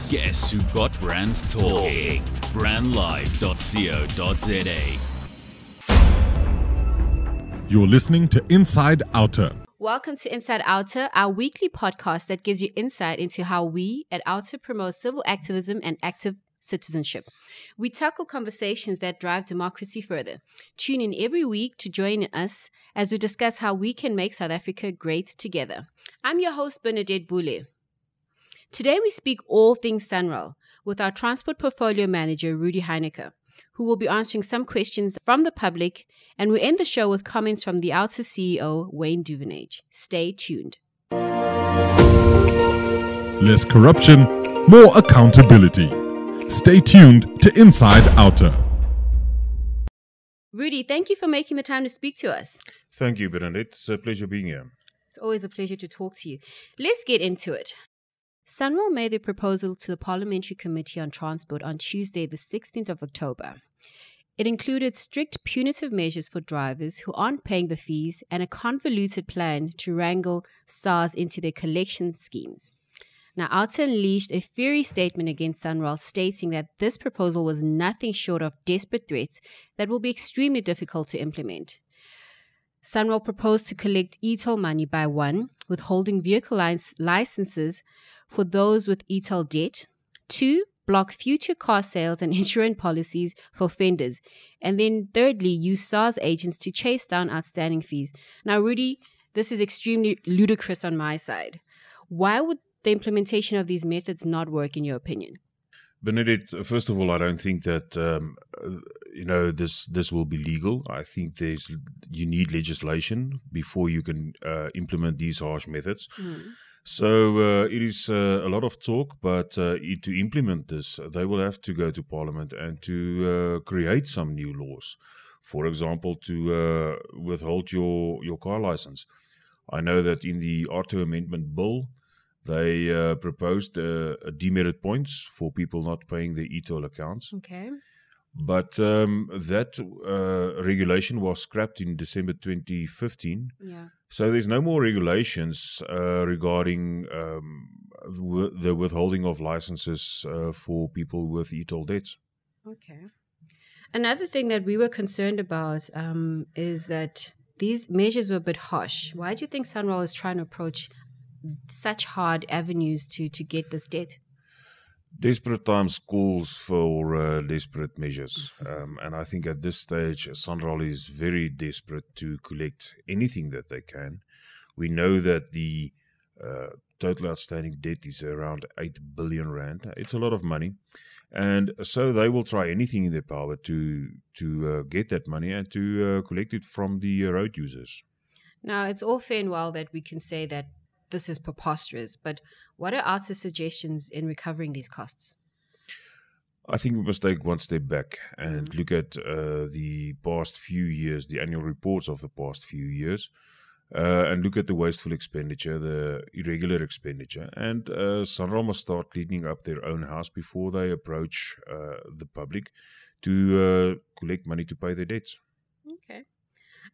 Guess who got brands talking? Brandlive.co.za. You're listening to Inside OUTA. Welcome to Inside OUTA, our weekly podcast that gives you insight into how we at OUTA promote civil activism and active citizenship. We tackle conversations that drive democracy further. Tune in every week to join us as we discuss how we can make South Africa great together. I'm your host, Bernadette Boule. Today we speak all things SANRAL with our Transport Portfolio Manager, Rudie Heyneke, who will be answering some questions from the public, and we end the show with comments from the OUTA CEO, Wayne Duvenage. Stay tuned. Less corruption, more accountability. Stay tuned to Inside OUTA. Rudie, thank you for making the time to speak to us. Thank you, Bernadette. It's a pleasure being here. It's always a pleasure to talk to you. Let's get into it. SANRAL made a proposal to the Parliamentary Committee on Transport on Tuesday, the 16th of October. It included strict punitive measures for drivers who aren't paying the fees and a convoluted plan to wrangle SARS into their collection schemes. Now, OUTA unleashed a fiery statement against SANRAL, stating that this proposal was nothing short of desperate threats that will be extremely difficult to implement. SANRAL proposed to collect e-toll money by 1, withholding vehicle licenses for those with e-toll debt, 2, block future car sales and insurance policies for offenders, and then thirdly, use SARS agents to chase down outstanding fees. Now, Rudie, this is extremely ludicrous on my side. Why would the implementation of these methods not work, in your opinion? Bernadette, first of all, I don't think that this will be legal. I think you need legislation before you can implement these harsh methods. So it is a lot of talk, but to implement this, they will have to go to Parliament and to create some new laws. For example, to withhold your car license. I know that in the R2 Amendment Bill, they proposed demerit points for people not paying their e-toll accounts. Okay. But that regulation was scrapped in December 2015. Yeah. So there's no more regulations regarding the withholding of licenses for people with e-toll debts. Okay. Another thing that we were concerned about is that these measures were a bit harsh. Why do you think SANRAL is trying to approach such hard avenues to get this debt? Desperate times calls for desperate measures. And I think at this stage, SANRAL is very desperate to collect anything that they can. We know that the total outstanding debt is around 8 billion rand. It's a lot of money. And so they will try anything in their power to get that money and to collect it from the road users. Now, it's all fair and well that we can say that this is preposterous, but what are OUTA's suggestions in recovering these costs? I think we must take one step back and look at the past few years, the annual reports of the past few years, and look at the wasteful expenditure, the irregular expenditure. And SANRAL must start cleaning up their own house before they approach the public to collect money to pay their debts. Okay.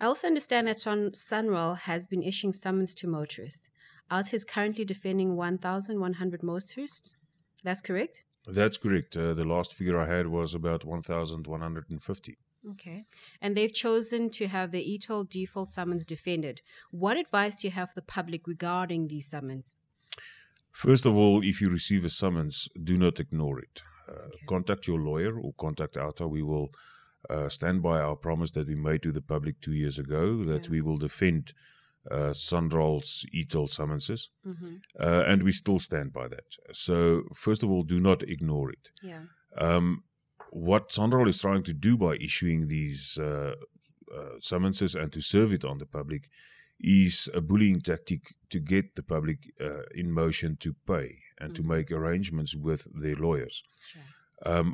I also understand that SANRAL has been issuing summons to motorists. OUTA is currently defending 1,100 motorists. That's correct? That's correct. The last figure I had was about 1,150. Okay. And they've chosen to have the e-toll default summons defended. What advice do you have for the public regarding these summons? First of all, if you receive a summons, do not ignore it. Contact your lawyer or contact OUTA. We will stand by our promise that we made to the public 2 years ago that we will defend SANRAL's e-toll summonses, and we still stand by that. So, first of all, do not ignore it. What SANRAL is trying to do by issuing these summonses and to serve it on the public is a bullying tactic to get the public in motion to pay and to make arrangements with their lawyers.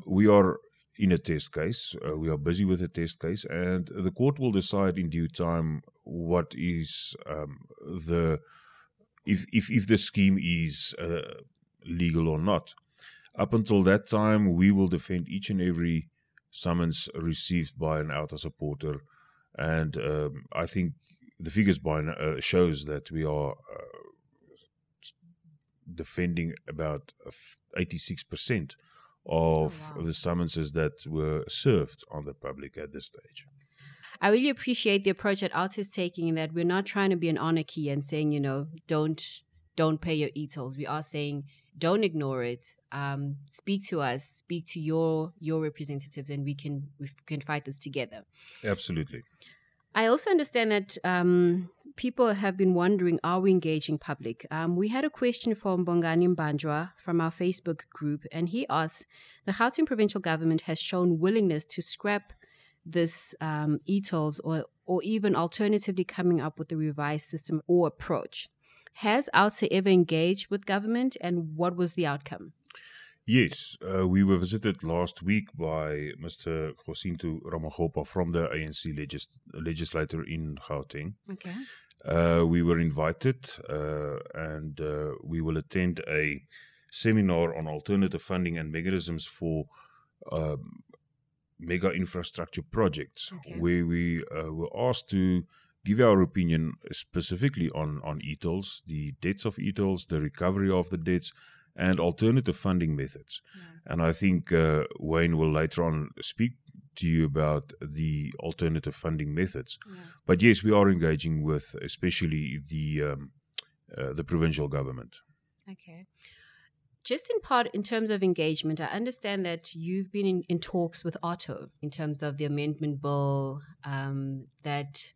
We are in a test case. We are busy with a test case, and the court will decide in due time what is if the scheme is legal or not. Up until that time, we will defend each and every summons received by an OUTA supporter, and I think the figures shows that we are defending about 86% of the summonses that were served on the public at this stage. I really appreciate the approach that OUTA is taking, in that we're not trying to be an anarchy and saying, don't pay your e-tolls. We are saying, don't ignore it. Speak to us, speak to your representatives, and we can fight this together. Absolutely. I also understand that people have been wondering, are we engaging public? We had a question from Bongani Mbanjwa from our Facebook group, and he asked, the Gauteng provincial government has shown willingness to scrap this e-tolls or even alternatively coming up with a revised system or approach. Has OUTA ever engaged with government, and what was the outcome? Yes, we were visited last week by Mr. Gosinto Ramagopa from the ANC legislator in Gauteng. Okay. We were invited and we will attend a seminar on alternative funding and mechanisms for mega infrastructure projects, where we were asked to give our opinion specifically on e-tolls, the debts of e-tolls, the recovery of the debts, and alternative funding methods. And I think Wayne will later on speak to you about the alternative funding methods. But yes, we are engaging with especially the provincial government. Okay. Just in part, in terms of engagement, I understand that you've been in talks with OUTA in terms of the amendment bill, that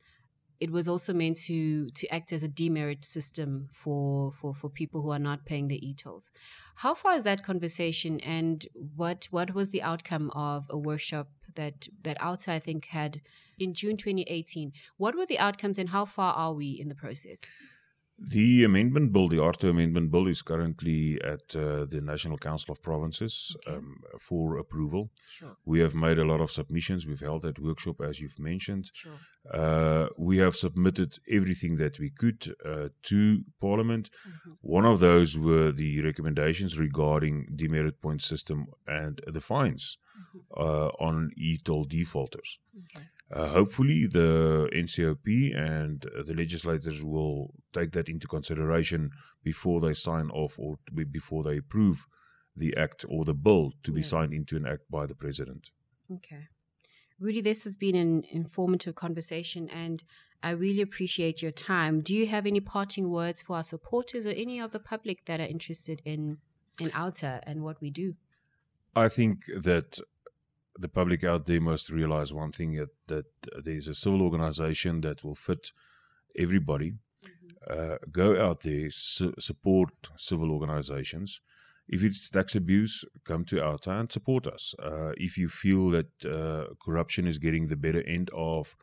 it was also meant to act as a demerit system for people who are not paying the e-tolls. How far is that conversation, and what was the outcome of a workshop that OUTA, I think, had in June 2018? What were the outcomes, and how far are we in the process? The amendment bill, the ARTO amendment bill, is currently at the National Council of Provinces for approval. Sure. We have made a lot of submissions. We've held that workshop, as you've mentioned. Sure. We have submitted everything that we could to Parliament. One of those were the recommendations regarding demerit point system and the fines on e-toll defaulters. Okay. Hopefully, the NCOP and the legislators will take that into consideration before they sign off or before they approve the act or the bill to be signed into an act by the President. Okay. Rudie, this has been an informative conversation, and I really appreciate your time. Do you have any parting words for our supporters or any of the public that are interested in OUTA and what we do? I think that the public out there must realize one thing, that there's a civil organization that will fit everybody. Go out there, support civil organizations. If it's tax abuse, come to OUTA and support us. If you feel that corruption is getting the better end of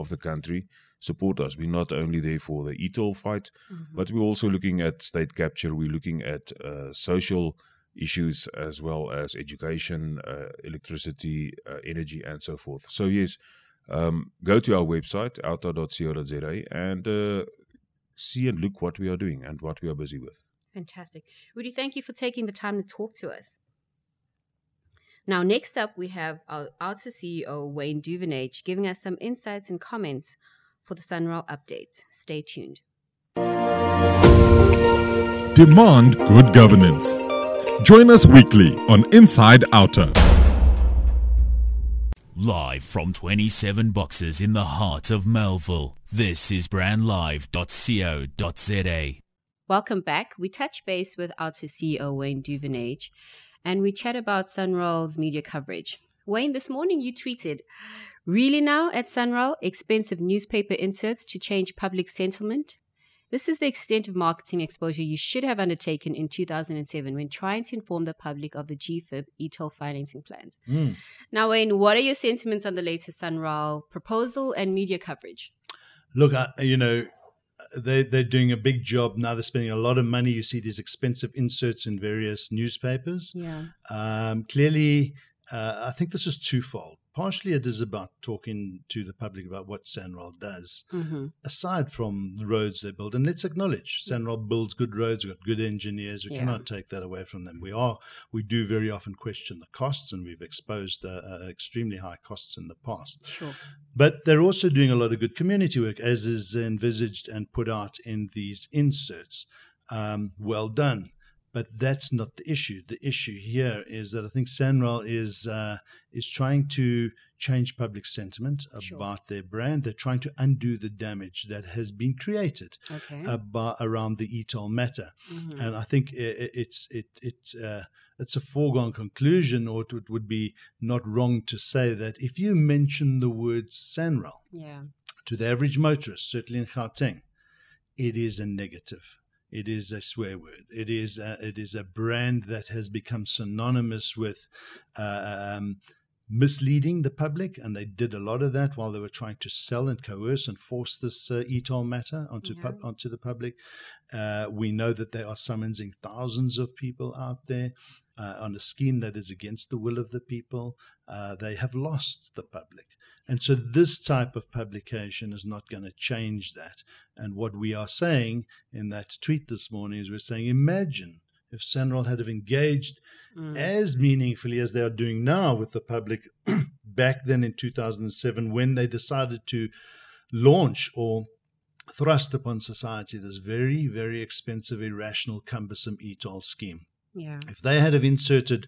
the country, support us. We're not only there for the e-toll fight, but we're also looking at state capture. We're looking at social issues as well as education, electricity, energy, and so forth. So yes, go to our website, outa.co.za, and see and look what we are doing and what we are busy with. Fantastic. Rudie, thank you for taking the time to talk to us. Now, next up, we have our OUTA CEO, Wayne Duvenage, giving us some insights and comments for the SANRAL updates. Stay tuned. Demand good governance. Join us weekly on Inside OUTA. Live from 27 boxes in the heart of Melville, this is brandlive.co.za. Welcome back. We touch base with OUTA CEO Wayne Duvenage, and we chat about SANRAL's media coverage. Wayne, this morning you tweeted, "Really now at SANRAL, expensive newspaper inserts to change public sentiment? This is the extent of marketing exposure you should have undertaken in 2007 when trying to inform the public of the GFIB e-toll financing plans." Now, Wayne, what are your sentiments on the latest SANRAL proposal and media coverage? Look, they're doing a big job now. They're spending a lot of money. You see these expensive inserts in various newspapers. Yeah. Clearly, I think this is twofold. partially it is about talking to the public about what SANRAL does, Mm-hmm. aside from the roads they build. And let's acknowledge, SANRAL builds good roads, we've got good engineers. We Yeah. cannot take that away from them. We do very often question the costs, and we've exposed extremely high costs in the past. Sure. But they're also doing a lot of good community work, as is envisaged and put out in these inserts. Well done. But that's not the issue. The issue here is that I think SANRAL is trying to change public sentiment about their brand. They're trying to undo the damage that has been created around the e-toll matter. Mm-hmm. And I think it's a foregone conclusion, or it would be not wrong to say that if you mention the word SANRAL to the average motorist, certainly in Gauteng, it is a negative. It is a swear word. It is a brand that has become synonymous with misleading the public, and they did a lot of that while they were trying to sell and coerce and force this e-toll matter onto the public. We know that they are summoning thousands of people out there on a scheme that is against the will of the people. They have lost the public. And so this type of publication is not going to change that. And what we are saying in that tweet this morning is we're saying, imagine if SANRAL had have engaged as meaningfully as they are doing now with the public back then in 2007, when they decided to launch or thrust upon society this very, very expensive, irrational, cumbersome e-toll scheme. Yeah. If they had have inserted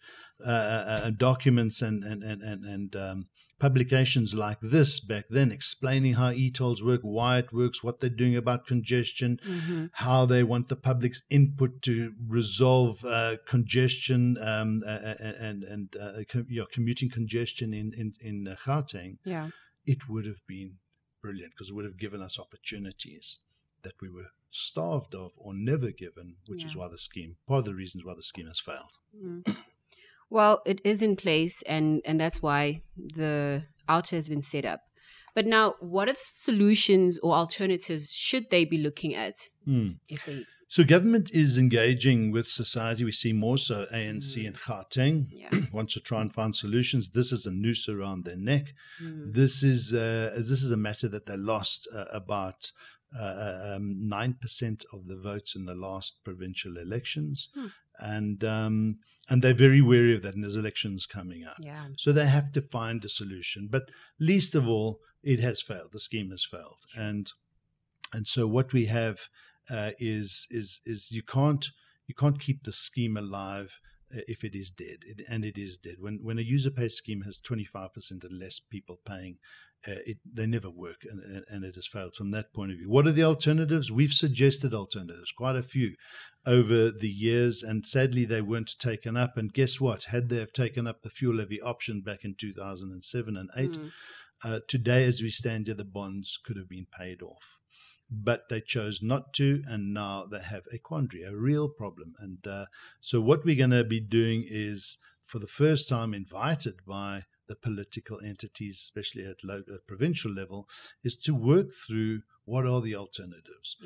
documents and publications like this back then, explaining how e-tolls work, why it works, what they're doing about congestion, how they want the public's input to resolve congestion and commuting congestion in Gauteng, it would have been brilliant, because it would have given us opportunities that we were starved of or never given, which is why part of the reasons why the scheme has failed. Well, it is in place, and that's why the OUTA has been set up. But now, what are the solutions or alternatives should they be looking at? So government is engaging with society. We see more so ANC and Gauteng want to try and find solutions. This is a noose around their neck. This is a matter that they lost about 9% of the votes in the last provincial elections. And they're very wary of that, and there's elections coming up. So they have to find a solution. But least of all, it has failed. The scheme has failed. And so what we have is you can't keep the scheme alive if it is dead. And it is dead. When a user pay scheme has 25% and less people paying, they never work, and it has failed from that point of view. What are the alternatives? We've suggested alternatives, quite a few, over the years, and sadly they weren't taken up. And guess what? Had they have taken up the fuel levy option back in 2007 and 8, today as we stand here, the bonds could have been paid off. But they chose not to, and now they have a quandary, a real problem. And so what we're going to be doing is, for the first time, invited by the political entities, especially at provincial level, is to work through what are the alternatives.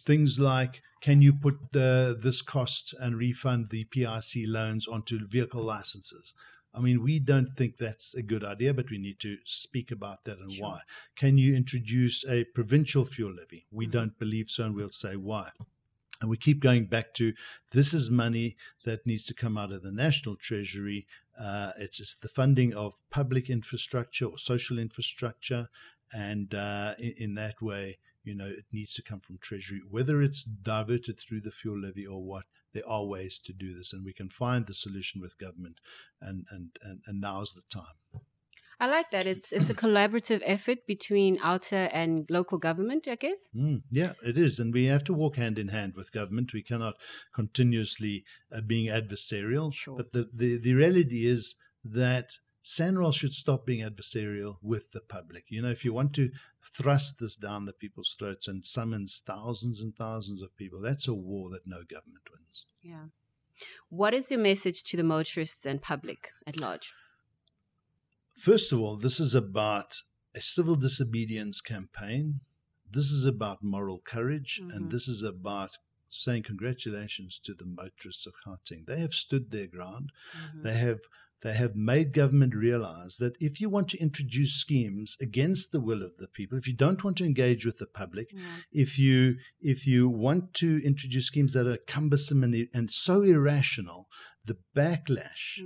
Things like, can you put this cost and refund the PIC loans onto vehicle licenses? I mean, we don't think that's a good idea, but we need to speak about that and why. Can you introduce a provincial fuel levy? We don't believe so, and we'll say why. And we keep going back to, this is money that needs to come out of the national treasury. It's the funding of public infrastructure or social infrastructure. And in that way, it needs to come from treasury, whether it's diverted through the fuel levy or what. There are ways to do this, and we can find the solution with government. And now's the time. I like that. It's a collaborative effort between OUTA and local government, I guess. Yeah, it is. And we have to walk hand in hand with government. We cannot continuously being adversarial. But the reality is that SANRAL should stop being adversarial with the public. If you want to thrust this down the people's throats and summons thousands and thousands of people, that's a war that no government wins. Yeah. What is your message to the motorists and public at large? First of all, this is about a civil disobedience campaign. This is about moral courage, and this is about saying congratulations to the motorists of Gauteng. They have stood their ground. They have they have made government realize that if you want to introduce schemes against the will of the people, if you don't want to engage with the public, if you want to introduce schemes that are cumbersome and so irrational, the backlash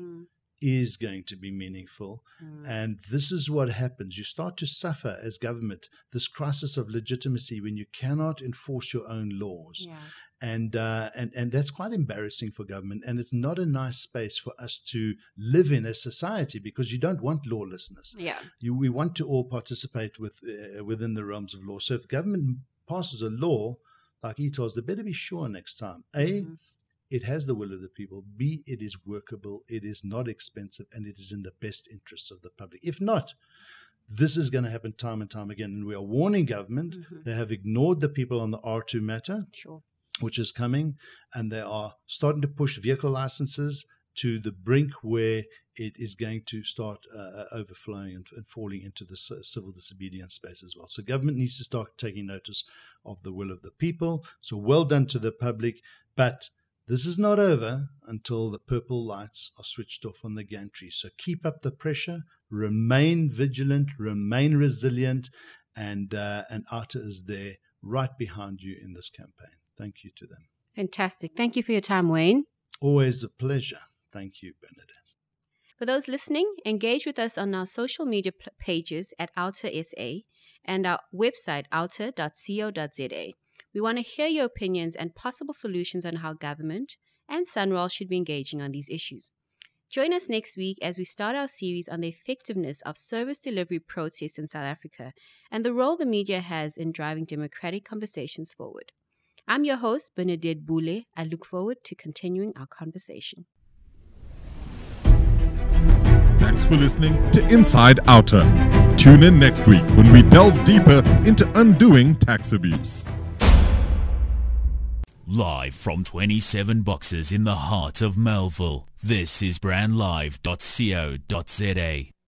is going to be meaningful. And this is what happens. You start to suffer as government this crisis of legitimacy when you cannot enforce your own laws. And that's quite embarrassing for government, and it's not a nice space for us to live in as society, because you don't want lawlessness. We want to all participate within the realms of law. So if government passes a law like ETOS, they better be sure next time. A, it has the will of the people. B, it is workable, it is not expensive, and it is in the best interests of the public. If not, this is going to happen time and time again. And we are warning government. They have ignored the people on the R2 matter, which is coming, and they are starting to push vehicle licenses to the brink where it is going to start overflowing and falling into the civil disobedience space as well. So government needs to start taking notice of the will of the people. So well done to the public, but this is not over until the purple lights are switched off on the gantry. So keep up the pressure, remain vigilant, remain resilient, and OUTA is there right behind you in this campaign. Thank you to them. Fantastic. Thank you for your time, Wayne. Always a pleasure. Thank you, Bernadette. For those listening, engage with us on our social media pages at OUTA SA and our website, outa.co.za. We want to hear your opinions and possible solutions on how government and SANRAL should be engaging on these issues. Join us next week as we start our series on the effectiveness of service delivery protests in South Africa and the role the media has in driving democratic conversations forward. I'm your host, Bernadette Boule. I look forward to continuing our conversation. Thanks for listening to Inside OUTA. Tune in next week when we delve deeper into undoing tax abuse. Live from 27 boxes in the heart of Melville, this is brandlive.co.za.